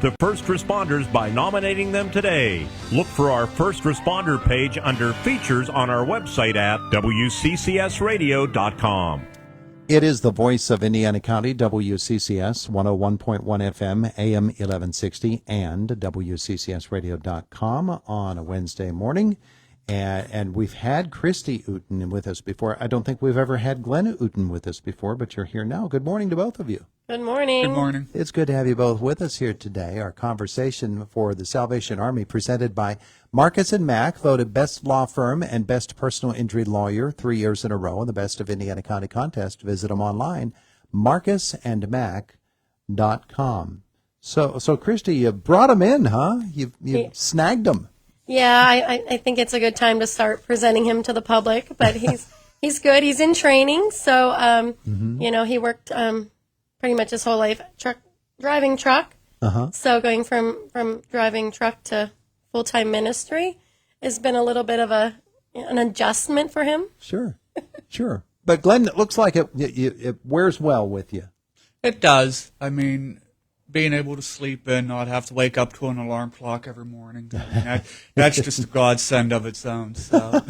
the first responders by nominating them today. Look for our first responder page under features on our website at wccsradio.com. It is the voice of Indiana County, WCCS 101.1 FM, AM 1160, and WCCSradio.com on a Wednesday morning. And we've had Christy Uten with us before. I don't think we've ever had Glenn Uten with us before, but you're here now. Good morning to both of you. Good morning. Good morning. It's good to have you both with us here today. Our conversation for the Salvation Army presented by Marcus & Mack, voted Best Law Firm and Best Personal Injury Lawyer 3 years in a row in the Best of Indiana County contest. Visit them online, marcusandmack.com. So Christy, you brought them in, huh? You snagged them. Yeah, I think it's a good time to start presenting him to the public, but he's good. He's in training, so he worked pretty much his whole life driving truck. So going from driving truck to full-time ministry has been a little bit of an adjustment for him. Sure. But Glenn, it looks like it wears well with you. It does. I mean, being able to sleep and not have to wake up to an alarm clock every morning, that's just a godsend of its own. So.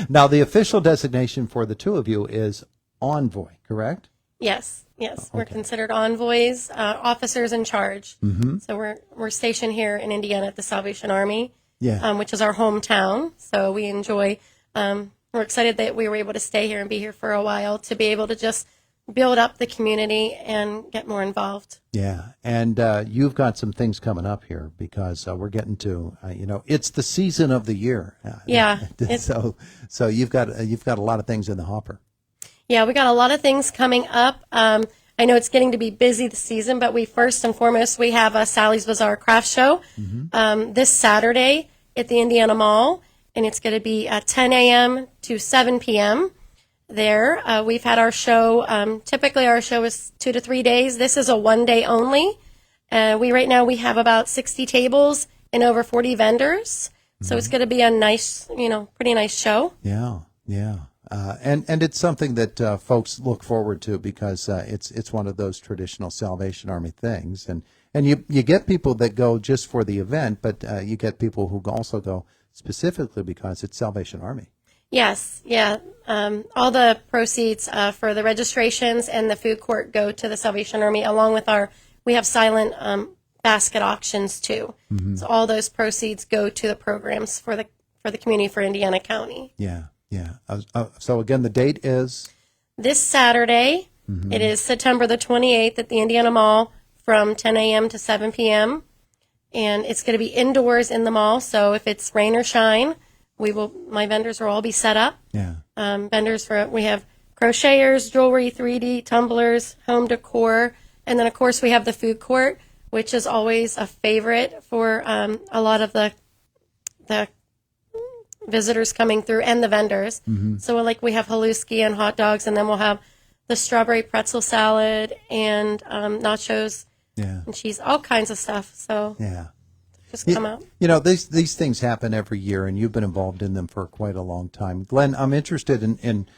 Now, the official designation for the two of you is envoy, correct? Yes. We're considered envoys, officers in charge. So we're stationed here in Indiana at the Salvation Army, which is our hometown. So we enjoy, we're excited that we were able to stay here and be here for a while to be able to just build up the community and get more involved. Yeah, and you've got some things coming up here because we're getting to, it's the season of the year. So you've got a lot of things in the hopper. Yeah, we got a lot of things coming up. I know it's getting to be busy this season, but first and foremost, we have a Sally's Bazaar Craft Show this Saturday at the Indiana Mall, and it's going to be at 10 a.m. to 7 p.m. there. We've had our show, typically our show is 2 to 3 days. This is a 1 day only. Right now we have about 60 tables and over 40 vendors. So it's going to be a nice, pretty nice show. Yeah. And it's something that folks look forward to because it's one of those traditional Salvation Army things. And you get people that go just for the event, but you get people who also go specifically because it's Salvation Army. Yes, yeah. All the proceeds for the registrations and the food court go to the Salvation Army, along with we have silent basket auctions too. So all those proceeds go to the programs for the community for Indiana County. Yeah. So again, the date is? This Saturday. It is September the 28th at the Indiana Mall from 10 a.m. to 7 p.m. And it's going to be indoors in the mall, so if it's rain or shine, my vendors will all be set up. Yeah. We have crocheters, jewelry, 3D, tumblers, home decor, and then of course we have the food court, which is always a favorite for a lot of the visitors coming through and the vendors. So we have haluski and hot dogs, and then we'll have the strawberry pretzel salad and nachos and cheese, all kinds of stuff. So just come out. These things happen every year, and you've been involved in them for quite a long time. Glenn, I'm interested in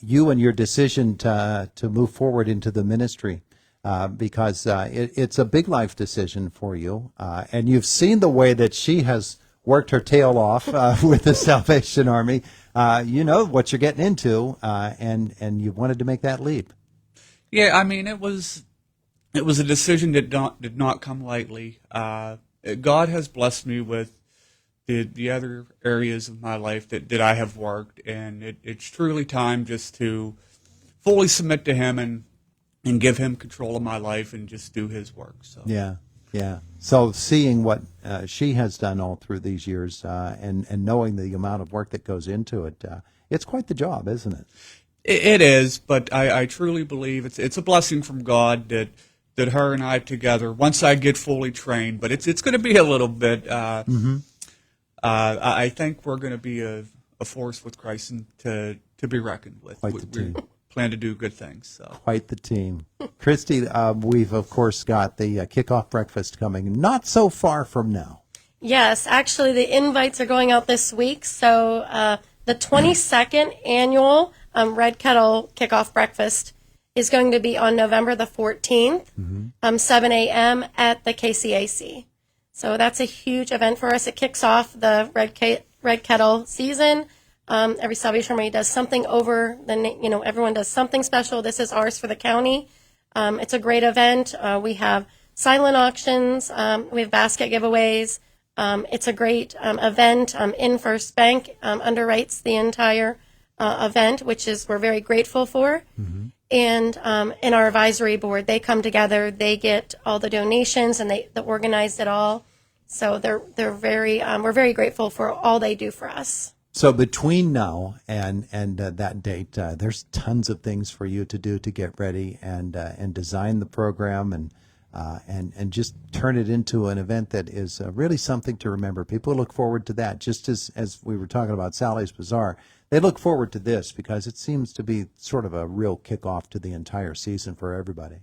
you and your decision to move forward into the ministry because it's a big life decision for you, and you've seen the way that she has worked her tail off with the Salvation Army. You know what you're getting into, and you wanted to make that leap. Yeah, I mean, it was a decision that did not come lightly. God has blessed me with the other areas of my life that I have worked, and it's truly time just to fully submit to Him and give Him control of my life and just do His work. So Yeah. So seeing what she has done all through these years and knowing the amount of work that goes into it, it's quite the job, isn't it? It is, but I truly believe it's a blessing from God that her and I together, once I get fully trained, but it's going to be a little bit, I think we're going to be a force with Christ and to be reckoned with. Quite the team. Plan to do good things. So. Quite the team. Christy, we've, of course, got the kickoff breakfast coming not so far from now. Yes, actually, the invites are going out this week. So the 22nd annual Red Kettle Kickoff Breakfast is going to be on November the 14th, 7 a.m. at the KCAC. So that's a huge event for us. It kicks off the Red Kettle season. Every Salvation Army does something over everyone does something special. This is ours for the county. It's a great event. We have silent auctions. We have basket giveaways. It's a great event. InFirst Bank underwrites the entire event, which is we're very grateful for. And in our advisory board, they come together. They get all the donations, and they organize it all. So they're very we're very grateful for all they do for us. So between now and that date, there's tons of things for you to do to get ready and design the program and just turn it into an event that is really something to remember. People look forward to that, just as we were talking about Sally's Bazaar. They look forward to this because it seems to be sort of a real kickoff to the entire season for everybody.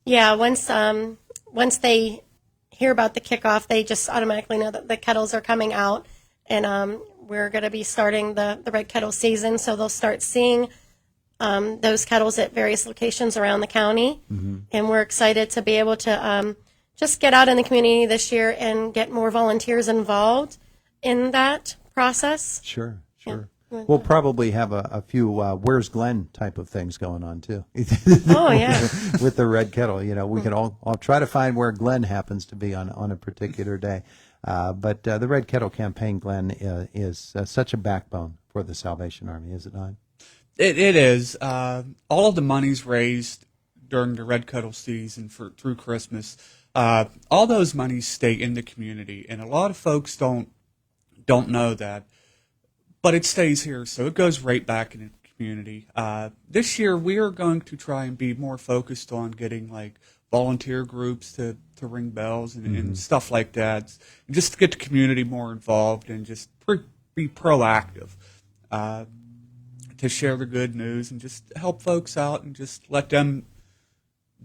Yeah, once they hear about the kickoff, they just automatically know that the kettles are coming out, and we're going to be starting the Red Kettle season, so they'll start seeing those kettles at various locations around the county, and we're excited to be able to just get out in the community this year and get more volunteers involved in that process. Sure. We'll probably have a few Where's Glenn type of things going on too. Oh, yeah. With the Red Kettle, we can all try to find where Glenn happens to be on a particular day. But the Red Kettle campaign, Glenn, is such a backbone for the Salvation Army, is it not? It is. All of the monies raised during the Red Kettle season through Christmas, all those monies stay in the community, and a lot of folks don't know that. But it stays here, so it goes right back into the community. This year, we are going to try and be more focused on getting volunteer groups to ring bells and stuff like that, just to get the community more involved and just be proactive, to share the good news and just help folks out and just let them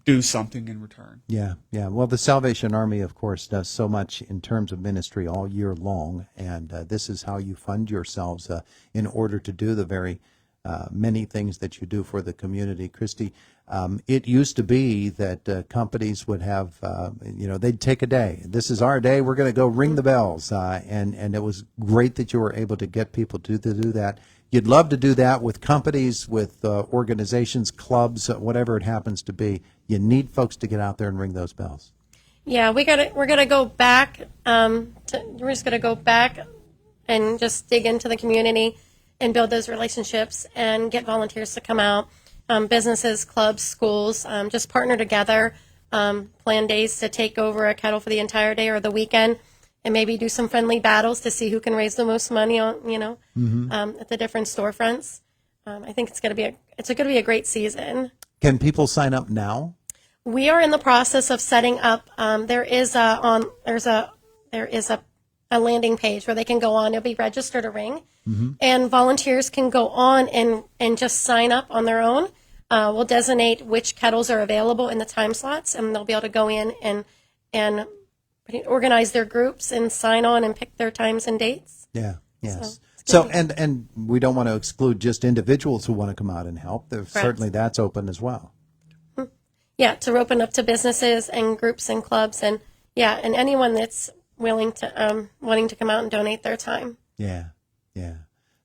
do something in return. Yeah. Well, the Salvation Army, of course, does so much in terms of ministry all year long, and this is how you fund yourselves in order to do the very many things that you do for the community. Christy, it used to be that companies would have, they'd take a day. This is our day. We're going to go ring the bells, and it was great that you were able to get people to do that. You'd love to do that with companies, with organizations, clubs, whatever it happens to be. You need folks to get out there and ring those bells. Yeah, we're gonna go back. We're just gonna go back and just dig into the community and build those relationships and get volunteers to come out. Businesses, clubs, schools, just partner together. Plan days to take over a kettle for the entire day or the weekend, and maybe do some friendly battles to see who can raise the most money on, at the different storefronts. I think it's gonna be a great season. Can people sign up now? We are in the process of setting up. There is a landing page where they can go on. It'll be register to ring, and volunteers can go on and just sign up on their own. We'll designate which kettles are available in the time slots, and they'll be able to go in and organize their groups and sign on and pick their times and dates. Yeah. Yes. So and we don't want to exclude just individuals who want to come out and help. Certainly that's open as well. Yeah, to open up to businesses and groups and clubs and anyone that's willing to wanting to come out and donate their time. Yeah.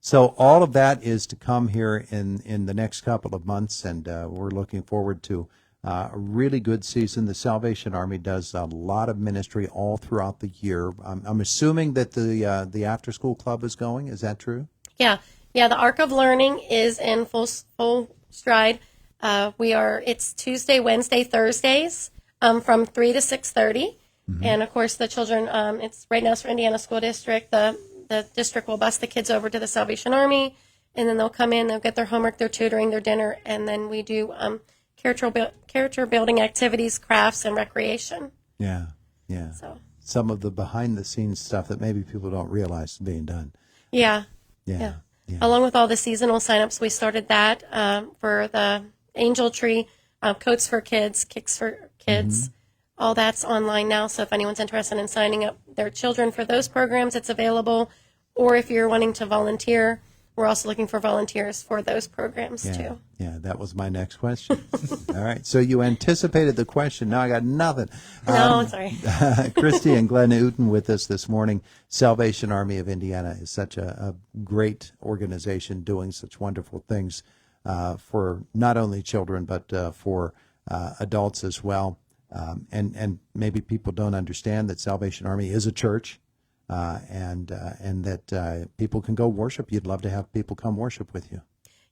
So all of that is to come here in the next couple of months, and we're looking forward to a really good season. The Salvation Army does a lot of ministry all throughout the year. I'm assuming that the after school club is going. Is that true? Yeah. The Arc of Learning is in full stride. It's Tuesday, Wednesday, Thursdays from 3 to 6:30. And of course the children, it's right now it's for Indiana School District. The district will bus the kids over to the Salvation Army, and then they'll come in, they'll get their homework, their tutoring, their dinner, and then we do character building activities, crafts, and recreation. Yeah. So some of the behind the scenes stuff that maybe people don't realize is being done. Yeah. Along with all the seasonal signups, we started that for the Angel Tree, Coats for Kids, Kicks for Kids. All that's online now, so if anyone's interested in signing up their children for those programs, it's available. Or if you're wanting to volunteer we're also looking for volunteers for those programs too. Yeah, that was my next question. All right, so you anticipated the question. Now I got nothing. No, sorry. Christy and Glenn Uten with us this morning. Salvation Army of Indiana is such a great organization doing such wonderful things for not only children but for adults as well. And maybe people don't understand that Salvation Army is a church, and that people can go worship. You'd love to have people come worship with you.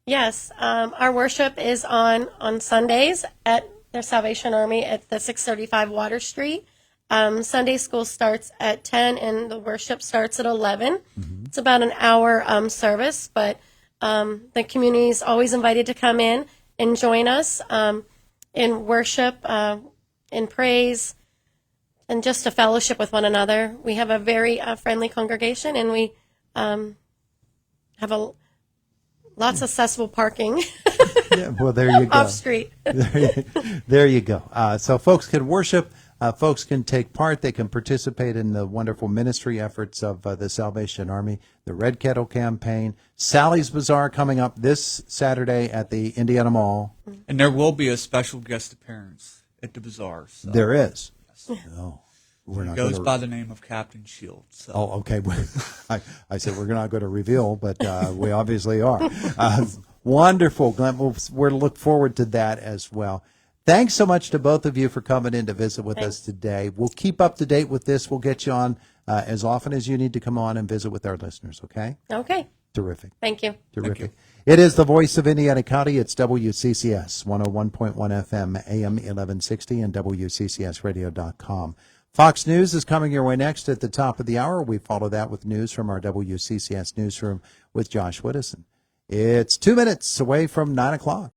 Yes, our worship is on Sundays at the Salvation Army at the 635 Water Street. Sunday school starts at 10 and the worship starts at 11. Mm-hmm. It's about an hour service, but the community is always invited to come in and join us in worship, in praise, and just to fellowship with one another. We have a very friendly congregation, and we have lots of accessible parking Yeah, well, there you go. off street. There you go. So folks can worship. Folks can take part. They can participate in the wonderful ministry efforts of the Salvation Army, the Red Kettle Campaign, Sally's Bazaar coming up this Saturday at the Indiana Mall. And there will be a special guest appearance at the bazaar. So. There is. Oh, we're not It goes gonna, by the name of Captain Shield. So. Oh, okay. I said we're not going to reveal, but we obviously are. Wonderful, Glenn. We'll look forward to that as well. Thanks so much to both of you for coming in to visit with us today. We'll keep up to date with this. We'll get you on as often as you need to come on and visit with our listeners, okay? Okay. Terrific. Thank you. Terrific. It is the voice of Indiana County. It's WCCS 101.1 FM, AM 1160, and WCCSradio.com. Fox News is coming your way next at the top of the hour. We follow that with news from our WCCS newsroom with Josh Whittison. It's 2 minutes away from 9 o'clock.